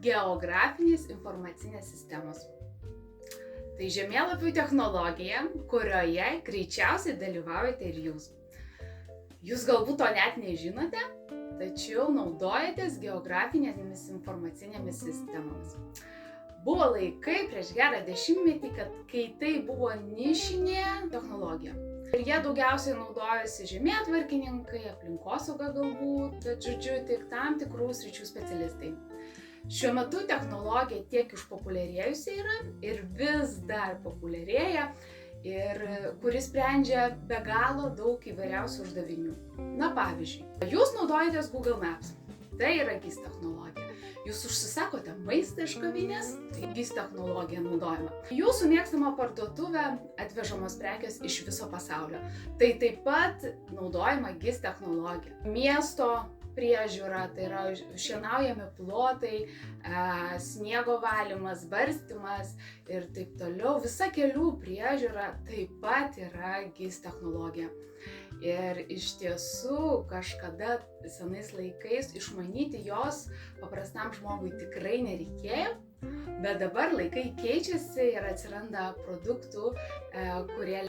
geografinės informacinės sistemos. Tai žemėlapių technologija, kurioje greičiausiai dalyvaujate ir jūs. Jūs galbūt to net nežinote, tačiau naudojatės geografinėmis informacinėmis sistemomis. Buvo laikai prieš gerą dešimtmetį, kai tai buvo nišinė technologija. Ir jie daugiausiai naudojosi žemėtvarkininkai, aplinkosauga galbūt, bet žodžiu, tik tam tikrų sričių specialistai. Šiuo metu technologija tiek išpopuliarėjusi yra ir vis dar populiarėja, ir kuris sprendžia be galo daug įvairiausių uždavinių. Na pavyzdžiui, jūs naudojatės Google Maps, tai yra GIS technologija. Jūs užsisakote maistą iš kavinės, tai GIS technologija naudojama. Jūsų mėgstama parduotuvė atvežamos prekės iš viso pasaulio, tai taip pat naudojama GIS technologija. Miesto priežiūra, tai yra šienaujami plotai, sniego valymas, barstymas ir taip toliau. Visa kelių priežiūra taip pat yra GIS technologija. Ir iš tiesų kažkada senais laikais išmanyti jos paprastam žmogui tikrai nereikėjo, bet dabar laikai keičiasi ir atsiranda produktų, kurie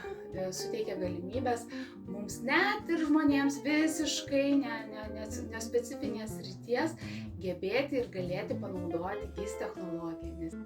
suteikia galimybės mums net ir žmonėms visiškai nespecifinės srities gebėti ir galėti panaudoti GIS technologiją.